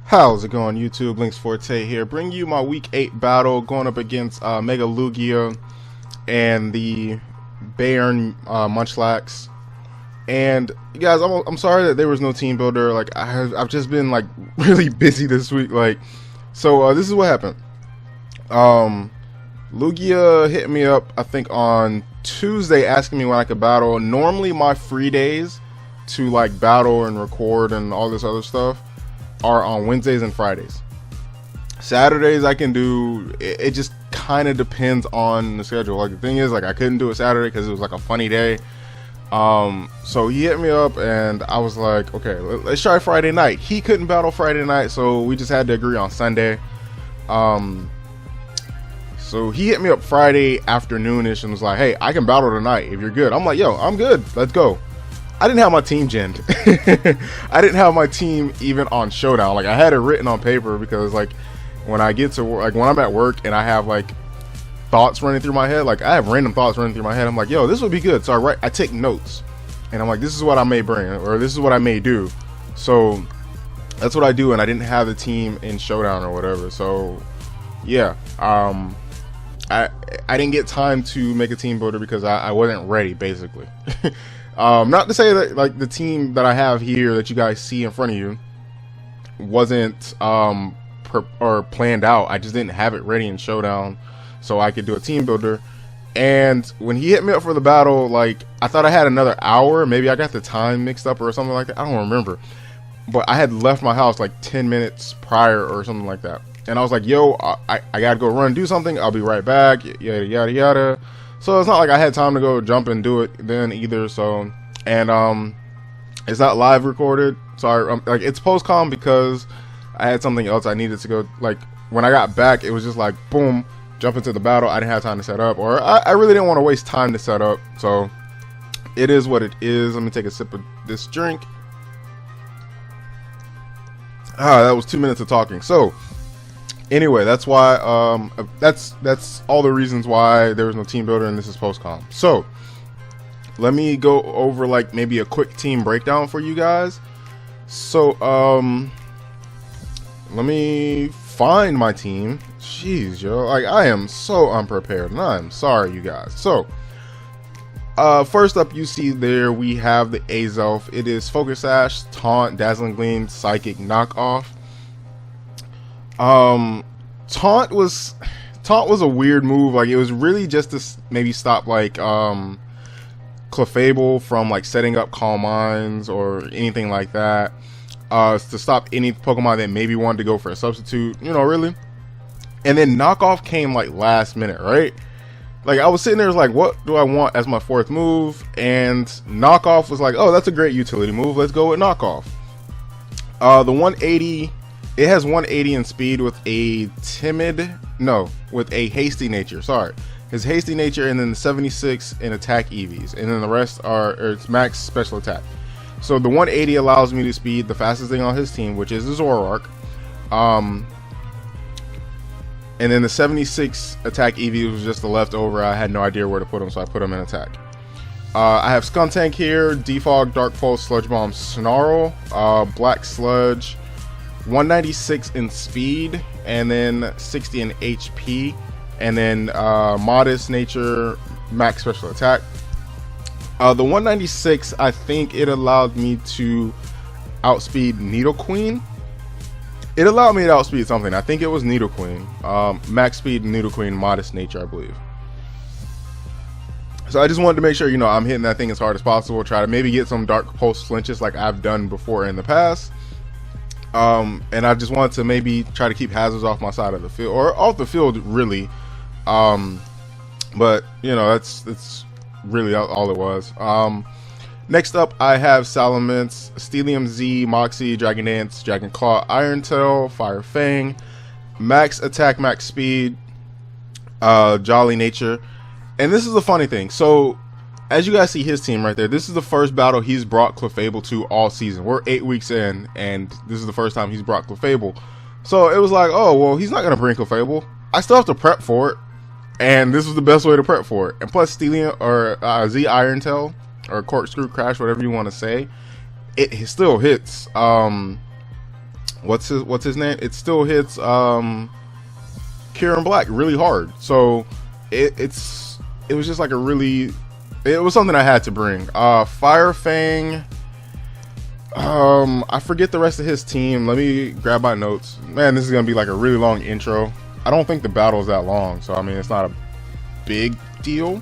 How's it going, YouTube? Links Forte here, bringing you my Week 8 battle going up against Mega Lugia and the Bayern Munchlax. And guys, I'm sorry that there was no team builder. Like I've just been like really busy this week. So this is what happened. Lugia hit me up, I think on Tuesday, asking me when I could battle. Normally my free days to like battle and record and all this other stuff are on Wednesdays and Fridays. Saturdays I can do. It just kind of depends on the schedule. Like the thing is, like I couldn't do it Saturday because it was like a funny day. So he hit me up and I was like, okay, let's try Friday night. He couldn't battle Friday night, so we just had to agree on Sunday. So he hit me up Friday afternoonish and was like, hey, I can battle tonight if you're good. I'm like, yo, I'm good, let's go. I didn't have my team genned. I didn't have my team even on Showdown. Like I had it written on paper because like when I get to work, like when I'm at work and I have like thoughts running through my head, like I have random thoughts running through my head, I'm like, yo, this would be good. So I take notes and I'm like, this is what I may bring, or this is what I may do. So that's what I do, and I didn't have the team in Showdown or whatever. So yeah, I didn't get time to make a team builder because I wasn't ready, basically. Not to say that like the team that I have here that you guys see in front of you wasn't planned out. I just didn't have it ready in Showdown so I could do a team builder. And when he hit me up for the battle, like I thought I had another hour. Maybe I got the time mixed up or something like that. I don't remember. But I had left my house like 10 minutes prior or something like that. And I was like, yo, I gotta go run and do something. I'll be right back. Yada, yada, yada. So it's not like I had time to go jump and do it then either. So, and it's not live recorded. Sorry, like it's post-com because I had something else I needed to go. Like when I got back, it was just like boom, jump into the battle. I didn't have time to set up, or I really didn't want to waste time to set up. So it is what it is. Let me take a sip of this drink. That was 2 minutes of talking. So anyway, that's why that's all the reasons why there was no team builder and this is post-com. So let me go over like maybe a quick team breakdown for you guys. So let me find my team. Jeez, yo, like I am so unprepared and I'm sorry, you guys. So first up, you see there we have the Azelf. It is Focus Sash, Taunt, Dazzling Gleam, Psychic, Knockoff. Taunt was a weird move. Like it was really just to maybe stop like Clefable from like setting up Calm Minds or anything like that. To stop any Pokemon that maybe wanted to go for a substitute, you know, really. And then Knockoff came like last minute, right? Like I was sitting there, was like, what do I want as my fourth move? And Knockoff was like, oh, that's a great utility move. Let's go with Knockoff. The 180. It has 180 in speed with a with a hasty nature. Sorry, his hasty nature, and then the 76 in attack EVs, and then the rest are its max special attack. So the 180 allows me to speed the fastest thing on his team, which is the Zoroark. And then the 76 attack EV was just the leftover. I had no idea where to put him, so I put him in attack. I have Skuntank here, Defog, Dark Pulse, Sludge Bomb, Snarl, Black Sludge. 196 in speed, and then 60 in HP, and then modest nature, max special attack. The 196, I think it allowed me to outspeed Nidoqueen. It allowed me to outspeed something. I think it was Nidoqueen. Max speed, Nidoqueen, modest nature, I believe. So I just wanted to make sure, you know, I'm hitting that thing as hard as possible. Try to maybe get some Dark Pulse flinches like I've done before in the past. And I just wanted to maybe try to keep hazards off my side of the field, or off the field really. But you know, that's really all it was. Next up, I have Salamence, Steelium Z, Moxie, Dragon Dance, Dragon Claw, Iron Tail, Fire Fang, max attack, max speed, Jolly Nature. And this is the funny thing. So as you guys see his team right there, this is the first battle he's brought Clefable to all season. We're 8 weeks in, and this is the first time he's brought Clefable. So it was like, oh, well, he's not going to bring Clefable. I still have to prep for it, and this was the best way to prep for it. And plus, Steelium, or Z Iron Tail, or Corkscrew Crash, whatever you want to say, it still hits. What what's his name? It still hits Kieran Black really hard. So it was just like it was something I had to bring. Fire Fang. I forget the rest of his team. Let me grab my notes. Man, this is gonna be like a really long intro. I don't think the battle is that long, so I mean it's not a big deal.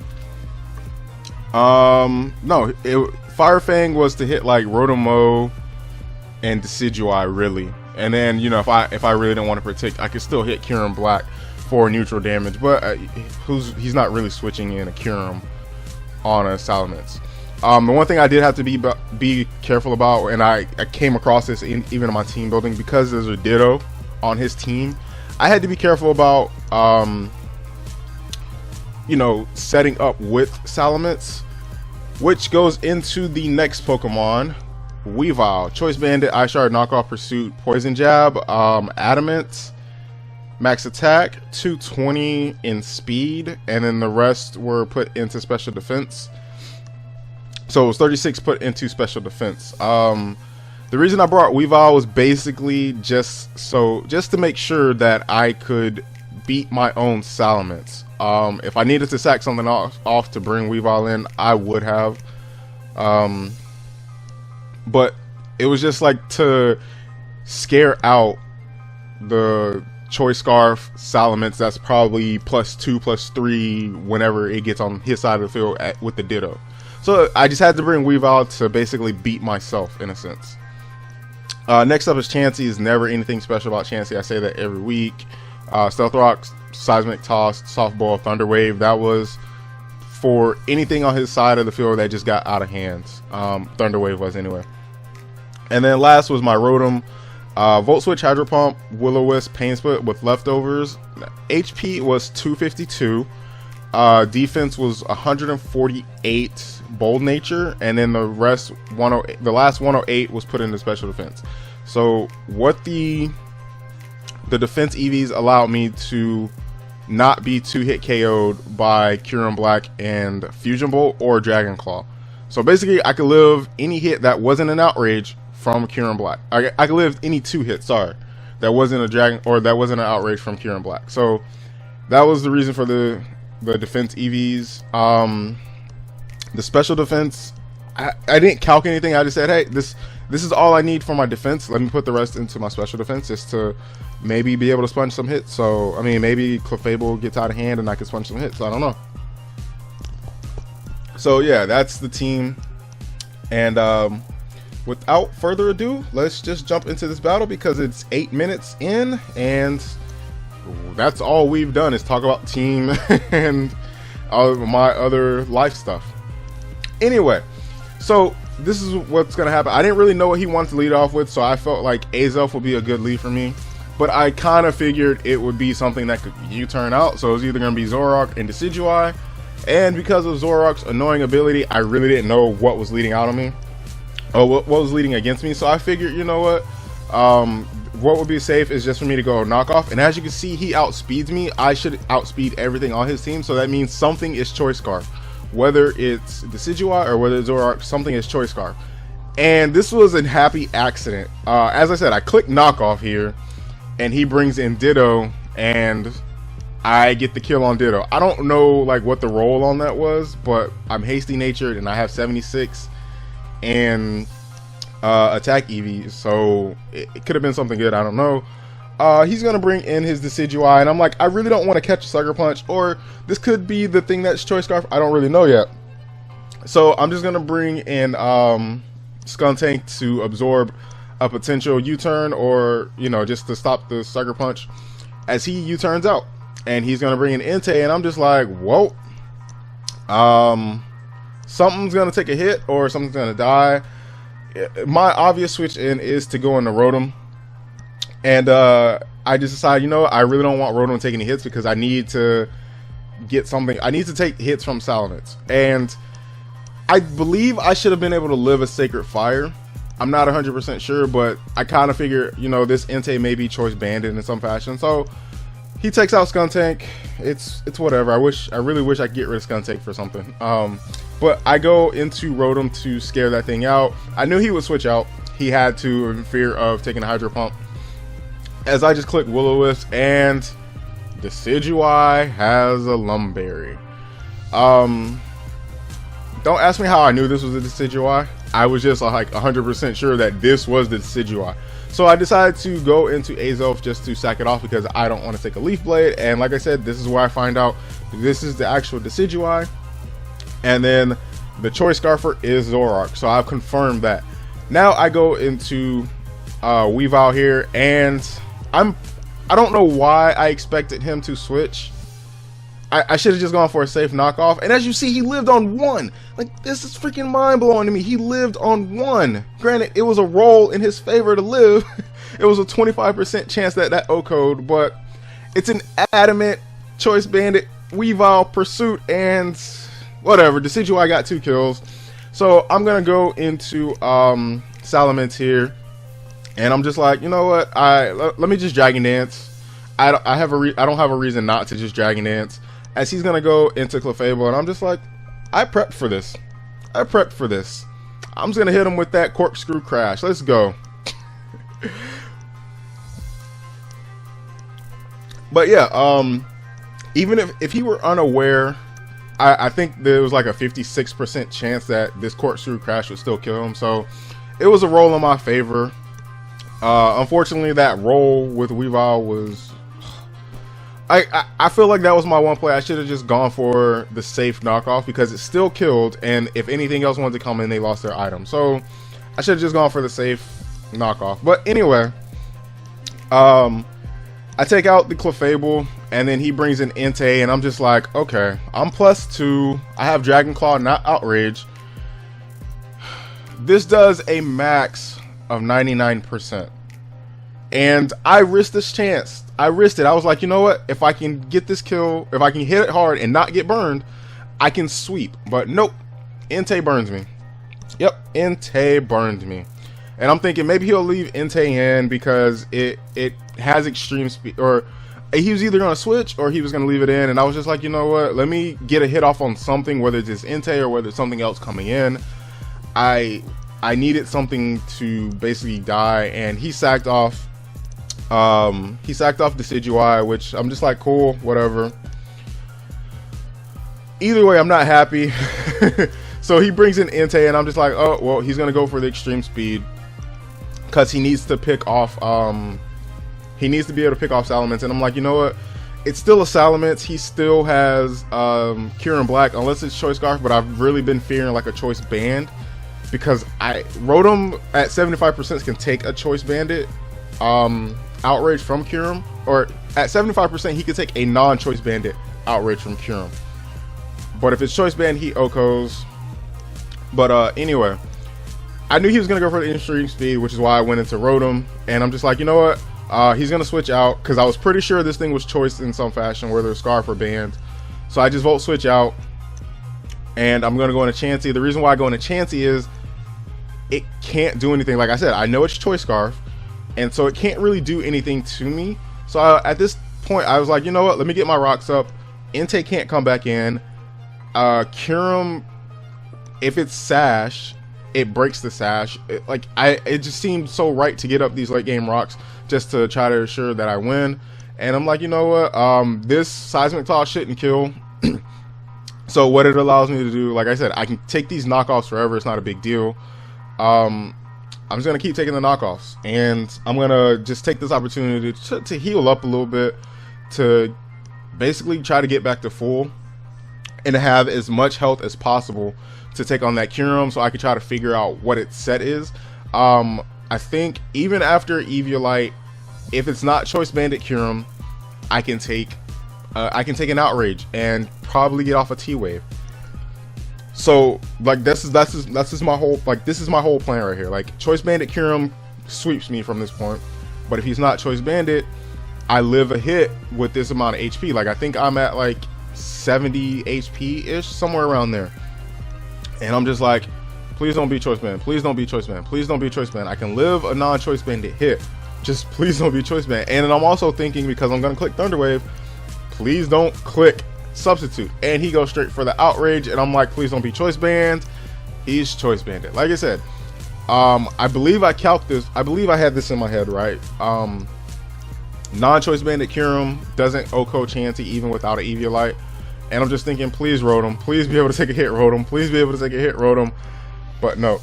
No, Fire Fang was to hit like Rotomo and Decidueye really, and then you know if I really didn't want to protect, I could still hit Kieran Black for neutral damage, but he's not really switching in a Kyurem on a Salamence. The one thing I did have to be careful about, and I came across this even in my team building, because there's a Ditto on his team, I had to be careful about you know, setting up with Salamence, which goes into the next Pokemon, Weavile. Choice Bandit, Ice Shard, Knockoff, Pursuit, Poison Jab, Adamant, Max Attack, 220 in Speed, and then the rest were put into Special Defense. So it was 36 put into Special Defense. The reason I brought Weavile was basically just to make sure that I could beat my own Salamence. If I needed to sack something off to bring Weavile in, I would have. But it was just like to scare out the Choice Scarf Salamence that's probably +2, +3 whenever it gets on his side of the field with the Ditto. So I just had to bring Weavile to basically beat myself in a sense. Next up is Chansey. Is never anything special about Chansey. I say that every week. Stealth Rock, Seismic Toss, Softball, Thunder Wave. That was for anything on his side of the field that just got out of hands. Thunder Wave was anyway. And then last was my Rotom. Volt Switch, Hydro Pump, Will-O-Wisp, Pain Split with leftovers. HP was 252. Defense was 148. Bold Nature, and then the rest the last 108 was put into Special Defense. So what the defense EVs allowed me to not be 2-hit KO'd by Kieran Black and Fusion Bolt or Dragon Claw. So basically I could live any hit that wasn't an Outrage from Kieran Black. I could live any 2 hits, sorry, that wasn't a Dragon, or that wasn't an Outrage from Kieran Black. So that was the reason for the defense EVs. The Special Defense, I didn't calc anything. I just said, hey, this is all I need for my defense. Let me put the rest into my Special Defense just to maybe be able to sponge some hits. So, I mean, maybe Clefable gets out of hand and I can sponge some hits. I don't know. So, yeah, that's the team. And without further ado, let's just jump into this battle because it's 8 minutes in. And that's all we've done is talk about team and all of my other life stuff. Anyway, so this is what's gonna happen. I didn't really know what he wanted to lead off with, so I felt like Azelf would be a good lead for me, but I kind of figured it would be something that could U-turn out. So it was either gonna be Zoroark and Decidueye, and because of Zoroark's annoying ability, I really didn't know what was leading out on me, or what was leading against me. So I figured, you know what would be safe is just for me to go Knockoff, and as you can see, he outspeeds me. I should outspeed everything on his team, so that means something is Choice Scarf. Whether it's Decidueye or whether it's Zoroark, something is Choice Scarf. And this was a happy accident. As I said, I click Knockoff here, and he brings in Ditto, and I get the kill on Ditto. I don't know like what the roll on that was, but I'm hasty natured, and I have 76 and attack EV, so it could have been something good. I don't know. He's gonna bring in his Decidueye, and I'm like, I really don't want to catch a Sucker Punch, or this could be the thing that's Choice Scarf. I don't really know yet. So I'm just gonna bring in Skuntank to absorb a potential U-turn, or you know, just to stop the Sucker Punch as he U-turns out. And he's gonna bring in Entei, and I'm just like, whoa. Something's gonna take a hit, or something's gonna die. My obvious switch in is to go into Rotom. And I just decided, you know, I really don't want Rotom to take any hits because I need to get something. I need to take hits from Salamence. And I believe I should have been able to live a Sacred Fire. I'm not 100% sure, but I kind of figure, you know, this Entei may be Choice Bandit in some fashion. So he takes out Skuntank. It's whatever. I really wish I could get rid of Skuntank for something. But I go into Rotom to scare that thing out. I knew he would switch out. He had to, in fear of taking a Hydro Pump. as I just click Will-O-Wisp, and Decidueye has a Lumberry. Don't ask me how I knew this was a Decidueye. I was just like 100% sure that this was the Decidueye. So I decided to go into Azelf just to sack it off because I don't want to take a Leaf Blade. And like I said, this is where I find out this is the actual Decidueye. And then the Choice Scarfer is Zoroark. So I've confirmed that. Now I go into Weavile here, and I don't know why I expected him to switch. I should have just gone for a safe knockoff. And as you see, he lived on 1. Like, this is freaking mind-blowing to me. He lived on 1. Granted, it was a roll in his favor to live. It was a 25% chance that O-code, but it's an adamant Choice Bandit, Weavile, Pursuit, and whatever. Decidueye got 2 kills. So I'm going to go into Salamence here. And I'm just like, you know what? Let me just Dragon Dance. I don't have a reason not to just Dragon Dance, as he's gonna go into Clefable, and I'm just like, I prepped for this. I'm just gonna hit him with that Corkscrew Crash. Let's go. But yeah, even if he were unaware, I think there was like a 56% chance that this Corkscrew Crash would still kill him. So it was a roll in my favor. Unfortunately, that roll with Weavile was... I feel like that was my one play. I should have just gone for the safe knockoff because it still killed, and if anything else wanted to come in, they lost their item. So I should have just gone for the safe knockoff. But anyway, I take out the Clefable, and then he brings in Entei, and I'm just like, okay, I'm +2. I have Dragon Claw, not Outrage. This does a max of 99%. And I risked this chance. I risked it. I was like, you know what? If I can get this kill, if I can hit it hard and not get burned, I can sweep. But nope. Entei burns me. Yep, Entei burned me. And I'm thinking maybe he'll leave Entei in because it has extreme speed. Or he was either going to switch or he was going to leave it in. And I was just like, you know what? Let me get a hit off on something, whether it's Entei or whether it's something else coming in. I needed something to basically die, and he sacked off Decidueye, which I'm just like, cool, whatever. Either way, I'm not happy. So he brings in Entei, and I'm just like, oh well, he's gonna go for the extreme speed because he needs to pick off he needs to be able to pick off Salamence. And I'm like, you know what, it's still a Salamence. He still has Cure in Black, unless it's Choice Scarf, but I've really been fearing like a Choice Band, because Rotom at 75% can take a Choice Bandit Outrage from Kyurem, or at 75% he could take a non-Choice Bandit Outrage from Kyurem. But if it's Choice Band, he OHKOs. But anyway, I knew he was gonna go for the extreme speed, which is why I went into Rotom. And I'm just like, you know what? He's gonna switch out because I was pretty sure this thing was choiced in some fashion, whether it's Scarf or Band. So I just Volt Switch out, and I'm gonna go into Chansey. The reason why I go into Chansey is it can't do anything. Like I said, I know it's Choice Scarf, and so it can't really do anything to me. So at this point, I was like, you know what? Let me get my rocks up. Entei can't come back in. Kyurem, if it's Sash, it breaks the Sash. It just seemed so right to get up these late game rocks just to try to ensure that I win. And I'm like, you know what? This Seismic Toss shouldn't kill. So what it allows me to do, like I said, I can take these knockoffs forever. It's not a big deal. I'm just going to keep taking the knockoffs, and I'm going to just take this opportunity to heal up a little bit, to basically try to get back to full and to have as much health as possible to take on that Kyurem, so I can try to figure out what its set is. I think even after Eviolite, if it's not Choice Bandit Kyurem, I can take an Outrage and probably get off a T-Wave. So like this is my whole plan right here. Like, Choice Bandit Kyurem sweeps me from this point, but if he's not Choice Bandit, I live a hit with this amount of HP. Like, I think I'm at like 70 HP ish, somewhere around there. And I'm just like, please don't be Choice Band. Please don't be Choice Band. Please don't be Choice Band. I can live a non-Choice Bandit hit. Just please don't be Choice Band. And then I'm also thinking, because I'm gonna click Thunder Wave, please don't click Substitute. And he goes straight for the Outrage, and I'm like, please don't be Choice Band. He's Choice Bandit. Like I said, I believe I calced this. I believe I had this in my head, right? Non-choice bandit Kyurem doesn't OHKO Chansey even without an Eviolite. And I'm just thinking, please Rotom. Please be able to take a hit Rotom. Please be able to take a hit Rotom. But no.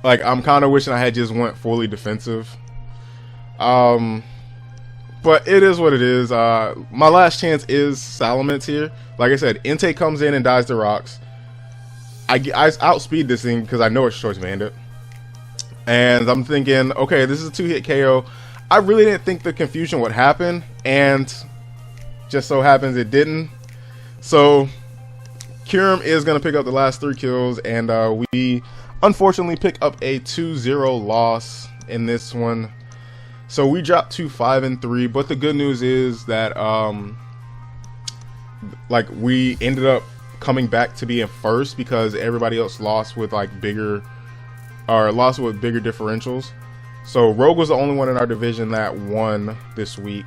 Like, I'm kind of wishing I had just went fully defensive. But it is what it is. My last chance is Salamence here. Like I said, Entei comes in and dies to rocks. I outspeed this thing because I know it's choice bandit. And I'm thinking, okay, this is a 2-hit KO. I really didn't think the confusion would happen, and just so happens it didn't. So Kyurem is going to pick up the last 3 kills, and we unfortunately pick up a 2-0 loss in this one. So we dropped to 5-3, but the good news is that like we ended up coming back to being first because everybody else lost with like bigger differentials. So Rogue was the only one in our division that won this week.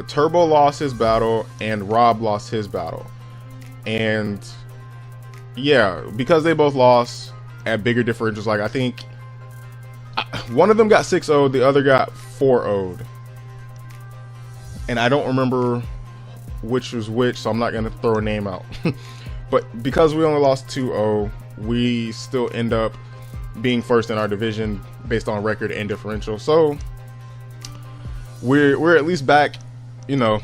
Turbo lost his battle and Rob lost his battle. And yeah, because they both lost at bigger differentials, like I think one of them got 6-0'd, the other got 4-0'd. And I don't remember which was which, so I'm not going to throw a name out. But because we only lost 2-0, we still end up being first in our division based on record and differential. So we're at least back, you know,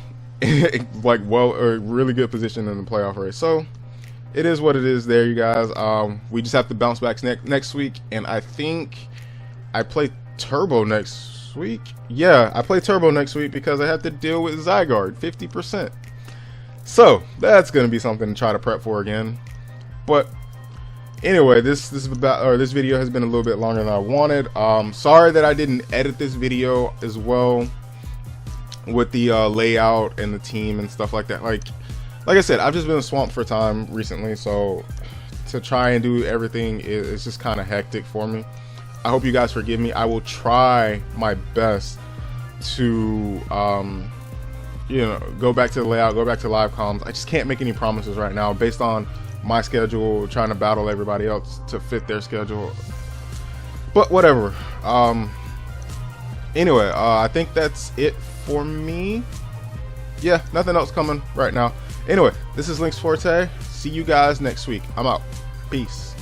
like a really good position in the playoff race. So it is what it is there, you guys. We just have to bounce back next week, and I think I play Turbo next week. Yeah, I play Turbo next week because I have to deal with Zygarde 50%. So that's going to be something to try to prep for again. But anyway, this video has been a little bit longer than I wanted. Sorry that I didn't edit this video as well with the layout and the team and stuff like that. Like I said, I've just been swamped for time recently, so to try and do everything is just kind of hectic for me. I hope you guys forgive me. I will try my best to you know, go back to the layout, go back to live comms. I just can't make any promises right now based on my schedule, trying to battle everybody else to fit their schedule. But whatever. Anyway, I think that's it for me. Yeah, nothing else coming right now. Anyway, this is Link's Forte. See you guys next week. I'm out. Peace.